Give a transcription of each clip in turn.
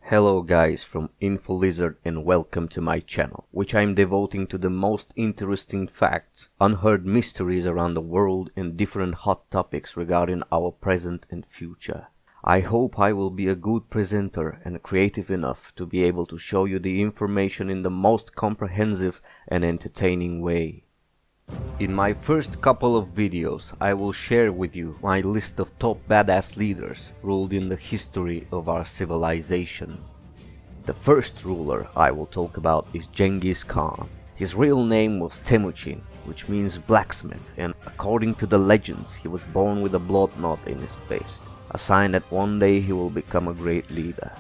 Hello guys from InfoLizard and welcome to my channel, which I am devoting to the most interesting facts, unheard mysteries around the world and different hot topics regarding our present and future. I hope I will be a good presenter and creative enough to be able to show you the information in the most comprehensive and entertaining way. In my first couple of videos, I will share with you my list of top badass leaders ruled in the history of our civilization. The first ruler I will talk about is Genghis Khan. His real name was Temujin, which means blacksmith, and according to the legends, he was born with a blood knot in his fist, a sign that one day he will become a great leader.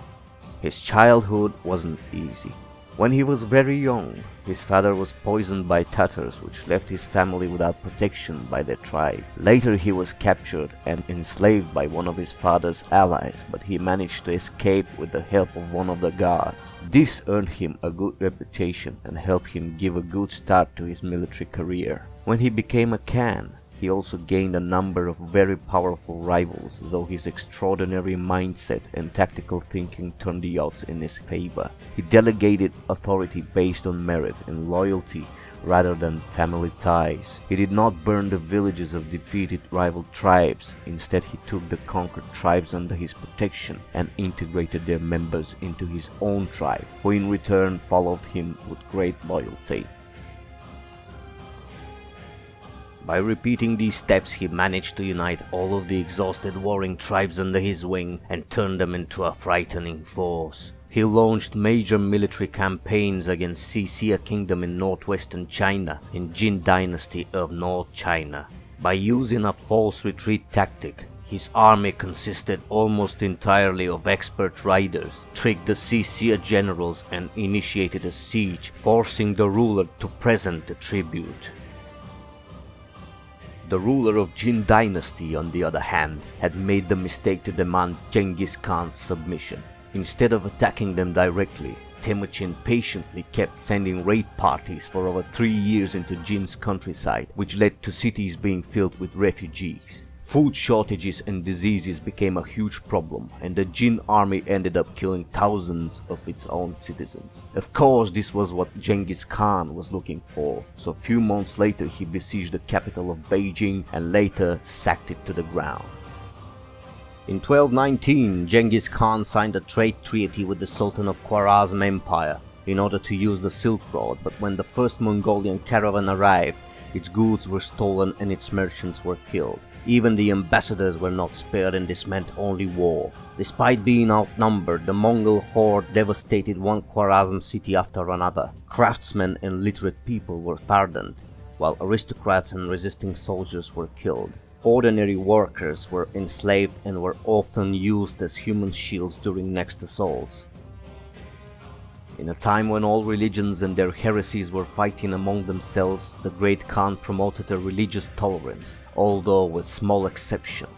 His childhood wasn't easy. When he was very young, his father was poisoned by Tatars, which left his family without protection by their tribe. Later he was captured and enslaved by one of his father's allies, but he managed to escape with the help of one of the gods. This earned him a good reputation and helped him give a good start to his military career. When he became a Khan, he also gained a number of very powerful rivals, though his extraordinary mindset and tactical thinking turned the odds in his favor. He delegated authority based on merit and loyalty rather than family ties. He did not burn the villages of defeated rival tribes. Instead, he took the conquered tribes under his protection and integrated their members into his own tribe, who in return followed him with great loyalty. By repeating these steps, he managed to unite all of the exhausted warring tribes under his wing and turn them into a frightening force. He launched major military campaigns against Xia Kingdom in northwestern China and Jin Dynasty of North China. By using a false retreat tactic, his army consisted almost entirely of expert riders, tricked the Xia generals and initiated a siege, forcing the ruler to present the tribute. The ruler of Jin Dynasty, on the other hand, had made the mistake to demand Genghis Khan's submission. Instead of attacking them directly, Temujin patiently kept sending raid parties for over 3 years into Jin's countryside, which led to cities being filled with refugees. Food shortages and diseases became a huge problem, and the Jin army ended up killing thousands of its own citizens. Of course, this was what Genghis Khan was looking for, so a few months later he besieged the capital of Beijing and later sacked it to the ground. In 1219, Genghis Khan signed a trade treaty with the Sultan of Khwarezm Empire in order to use the Silk Road, but when the first Mongolian caravan arrived, its goods were stolen and its merchants were killed. Even the ambassadors were not spared, and this meant only war. Despite being outnumbered, the Mongol horde devastated one Khwarezm city after another. Craftsmen and literate people were pardoned, while aristocrats and resisting soldiers were killed. Ordinary workers were enslaved and were often used as human shields during next assaults. In a time when all religions and their heresies were fighting among themselves, the great Khan promoted a religious tolerance, although with small exception.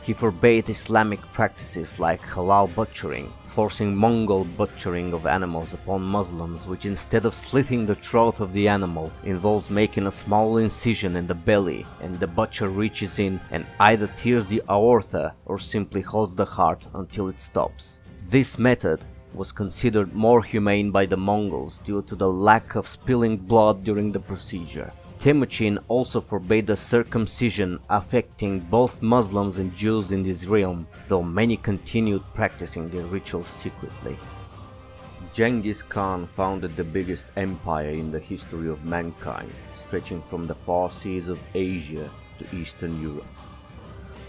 He forbade Islamic practices like halal butchering, forcing Mongol butchering of animals upon Muslims, which instead of slitting the throat of the animal, involves making a small incision in the belly, and the butcher reaches in and either tears the aorta or simply holds the heart until it stops. This method was considered more humane by the Mongols due to the lack of spilling blood during the procedure. Temujin also forbade the circumcision, affecting both Muslims and Jews in this realm, though many continued practicing their rituals secretly. Genghis Khan founded the biggest empire in the history of mankind, stretching from the far seas of Asia to Eastern Europe.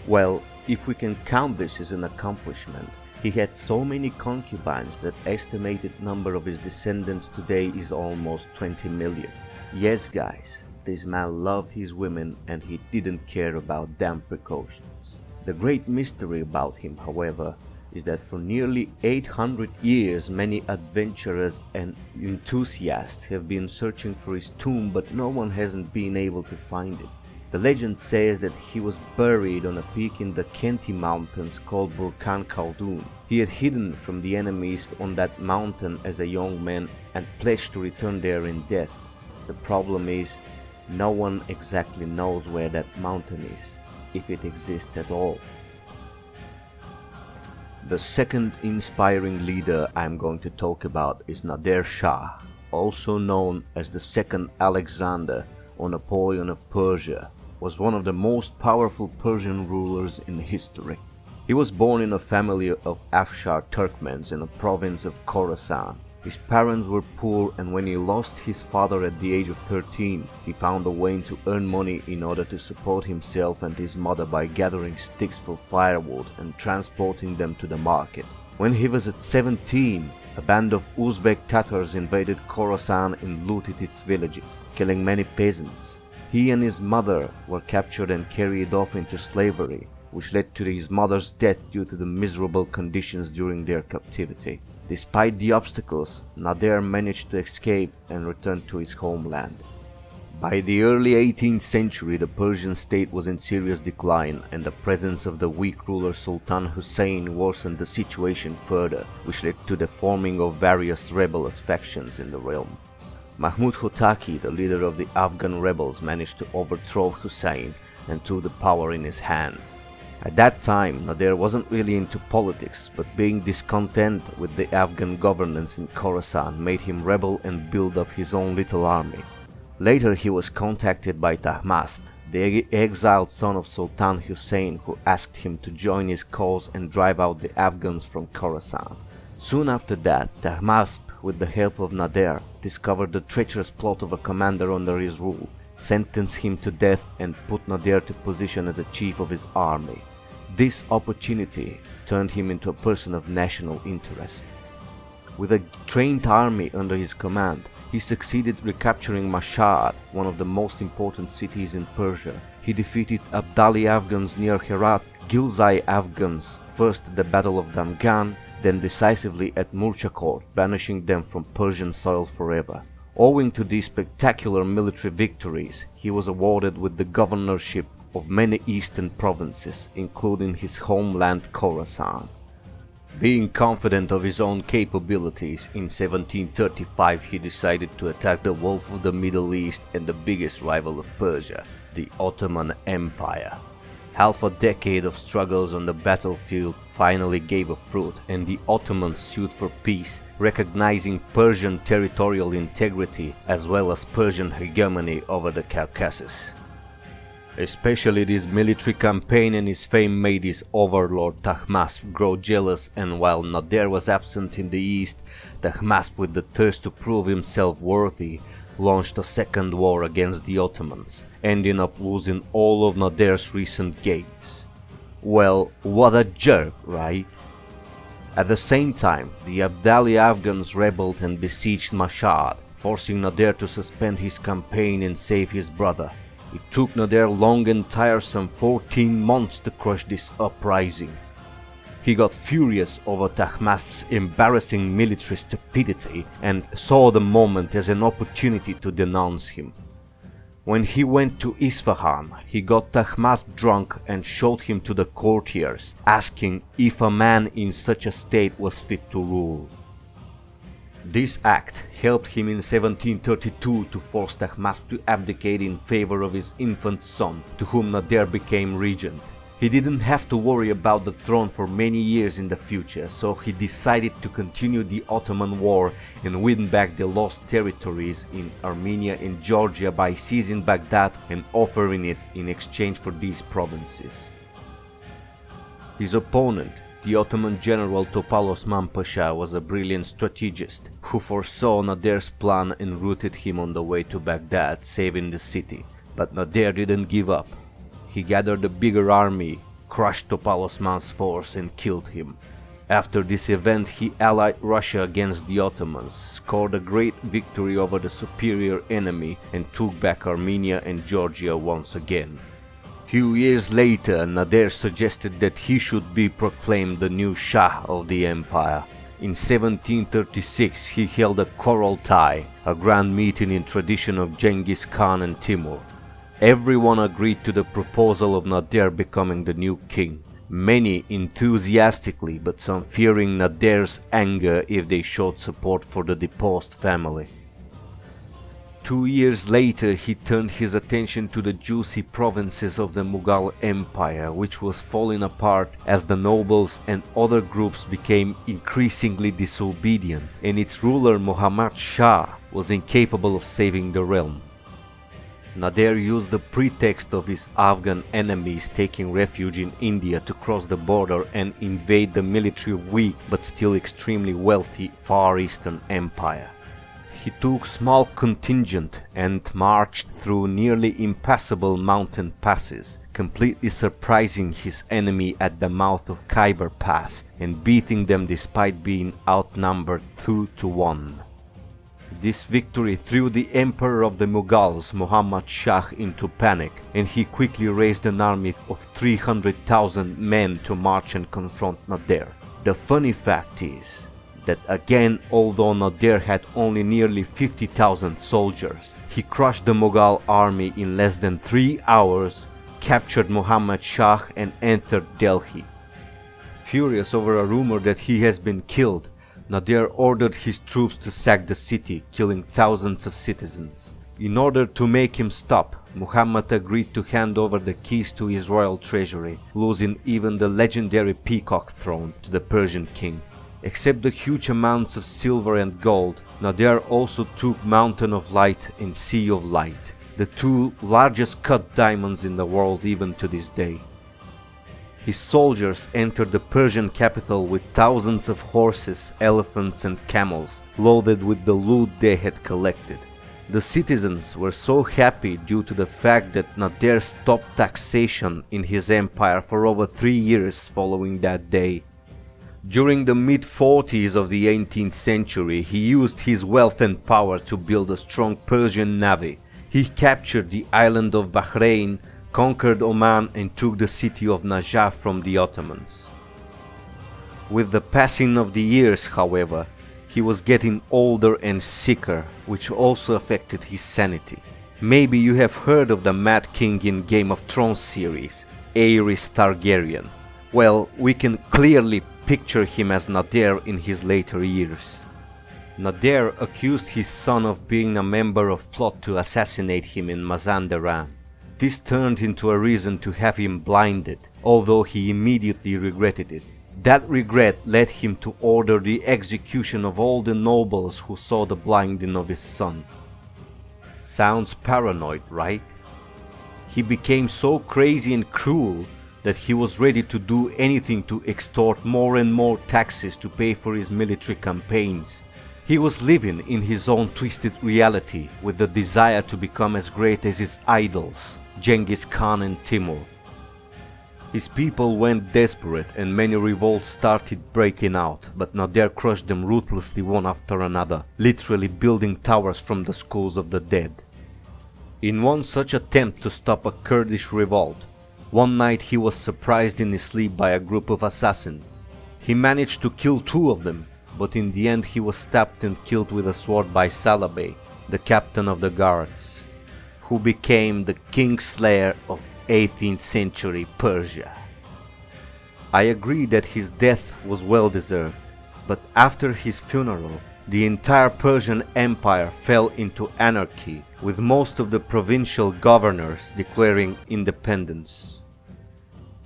Well, if we can count this as an accomplishment, he had so many concubines that estimated number of his descendants today is almost 20 million. Yes guys, this man loved his women and he didn't care about damn precautions. The great mystery about him, however, is that for nearly 800 years many adventurers and enthusiasts have been searching for his tomb, but no one hasn't been able to find it. The legend says that he was buried on a peak in the Khenti mountains called Burkhan Khaldun. He had hidden from the enemies on that mountain as a young man and pledged to return there in death. The problem is, no one exactly knows where that mountain is, if it exists at all. The second inspiring leader I'm going to talk about is Nader Shah, also known as the second Alexander or Napoleon of Persia, was one of the most powerful Persian rulers in history. He was born in a family of Afshar Turkmens in the province of Khorasan. His parents were poor, and when he lost his father at the age of 13, he found a way to earn money in order to support himself and his mother by gathering sticks for firewood and transporting them to the market. When he was at 17, a band of Uzbek Tatars invaded Khorasan and looted its villages, killing many peasants. He and his mother were captured and carried off into slavery, which led to his mother's death due to the miserable conditions during their captivity. Despite the obstacles, Nader managed to escape and return to his homeland. By the early 18th century, the Persian state was in serious decline, and the presence of the weak ruler Sultan Hussein worsened the situation further, which led to the forming of various rebellious factions in the realm. Mahmud Hotaki, the leader of the Afghan rebels, managed to overthrow Hussein and took the power in his hands. At that time, Nader wasn't really into politics, but being discontent with the Afghan governance in Khorasan made him rebel and build up his own little army. Later he was contacted by Tahmasp, the exiled son of Sultan Hussein, who asked him to join his cause and drive out the Afghans from Khorasan. Soon after that, Tahmasp, with the help of Nader, discovered the treacherous plot of a commander under his rule, sentenced him to death and put Nader to position as a chief of his army. This opportunity turned him into a person of national interest. With a trained army under his command, he succeeded recapturing Mashhad, one of the most important cities in Persia. He defeated Abdali Afghans near Herat, Gilzai Afghans first at the Battle of Damgan, then decisively at Murshakot, banishing them from Persian soil forever. Owing to these spectacular military victories, he was awarded with the governorship of many eastern provinces, including his homeland Khorasan. Being confident of his own capabilities, in 1735 he decided to attack the Wolf of the Middle East and the biggest rival of Persia, the Ottoman Empire. Half a decade of struggles on the battlefield finally gave a fruit, and the Ottomans sued for peace, recognizing Persian territorial integrity as well as Persian hegemony over the Caucasus. Especially this military campaign and his fame made his overlord Tahmasp grow jealous, and while Nader was absent in the east, Tahmasp, with the thirst to prove himself worthy, launched a second war against the Ottomans, ending up losing all of Nader's recent gains. Well, what a jerk, right? At the same time, the Abdali Afghans rebelled and besieged Mashhad, forcing Nader to suspend his campaign and save his brother. It took Nader long and tiresome 14 months to crush this uprising. He got furious over Tahmasp's embarrassing military stupidity and saw the moment as an opportunity to denounce him. When he went to Isfahan, he got Tahmasp drunk and showed him to the courtiers, asking if a man in such a state was fit to rule. This act helped him in 1732 to force Tahmasp to abdicate in favor of his infant son, to whom Nader became regent. He didn't have to worry about the throne for many years in the future, so he decided to continue the Ottoman war and win back the lost territories in Armenia and Georgia by seizing Baghdad and offering it in exchange for these provinces. His opponent, the Ottoman general Topal Osman Pasha, was a brilliant strategist who foresaw Nader's plan and routed him on the way to Baghdad, saving the city. But Nader didn't give up. He gathered a bigger army, crushed Topal Osman's force and killed him. After this event, he allied Russia against the Ottomans, scored a great victory over the superior enemy, and took back Armenia and Georgia once again. Few years later, Nader suggested that he should be proclaimed the new Shah of the empire. In 1736, he held a Kurultai, a grand meeting in tradition of Genghis Khan and Timur. Everyone agreed to the proposal of Nader becoming the new king. Many enthusiastically, but some fearing Nader's anger if they showed support for the deposed family. 2 years later he turned his attention to the juicy provinces of the Mughal Empire, which was falling apart as the nobles and other groups became increasingly disobedient, and its ruler Muhammad Shah was incapable of saving the realm. Nader used the pretext of his Afghan enemies taking refuge in India to cross the border and invade the military weak but still extremely wealthy Far Eastern Empire. He took small contingent and marched through nearly impassable mountain passes, completely surprising his enemy at the mouth of Khyber Pass and beating them despite being outnumbered 2-1. This victory threw the emperor of the Mughals, Muhammad Shah, into panic, and he quickly raised an army of 300,000 men to march and confront Nader. The funny fact is that again, although Nader had only nearly 50,000 soldiers, he crushed the Mughal army in less than 3 hours, captured Muhammad Shah and entered Delhi. Furious over a rumor that he has been killed, Nader ordered his troops to sack the city, killing thousands of citizens. In order to make him stop, Muhammad agreed to hand over the keys to his royal treasury, losing even the legendary peacock throne to the Persian king. Except the huge amounts of silver and gold, Nader also took Mountain of Light and Sea of Light, the two largest cut diamonds in the world even to this day. His soldiers entered the Persian capital with thousands of horses, elephants and camels, loaded with the loot they had collected. The citizens were so happy due to the fact that Nader stopped taxation in his empire for over 3 years following that day. During the mid-40s of the 18th century, he used his wealth and power to build a strong Persian navy. He captured the island of Bahrain, conquered Oman and took the city of Najaf from the Ottomans. With the passing of the years, however, he was getting older and sicker, which also affected his sanity. Maybe you have heard of the Mad King in Game of Thrones series, Aerys Targaryen. Well, we can clearly picture him as Nader in his later years. Nader accused his son of being a member of plot to assassinate him in Mazandaran. This turned into a reason to have him blinded, although he immediately regretted it. That regret led him to order the execution of all the nobles who saw the blinding of his son. Sounds paranoid, right? He became so crazy and cruel that he was ready to do anything to extort more and more taxes to pay for his military campaigns. He was living in his own twisted reality with the desire to become as great as his idols, Genghis Khan and Timur. His people went desperate and many revolts started breaking out, but Nader crushed them ruthlessly one after another, literally building towers from the skulls of the dead. In one such attempt to stop a Kurdish revolt, one night he was surprised in his sleep by a group of assassins. He managed to kill 2 of them, but in the end he was stabbed and killed with a sword by Pixabay, the captain of the guards, who became the Kingslayer of 18th century Persia. I agree that his death was well deserved, but after his funeral, the entire Persian Empire fell into anarchy, with most of the provincial governors declaring independence.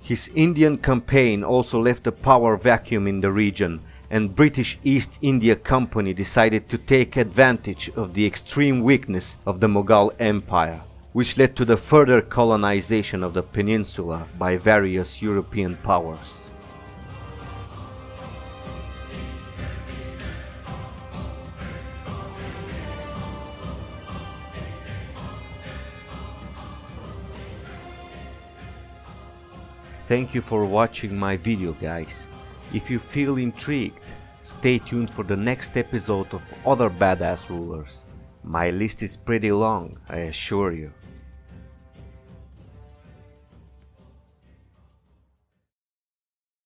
His Indian campaign also left a power vacuum in the region, and British East India Company decided to take advantage of the extreme weakness of the Mughal Empire, which led to the further colonization of the peninsula by various European powers. Thank you for watching my video, guys. If you feel intrigued, stay tuned for the next episode of other badass rulers. My list is pretty long, I assure you.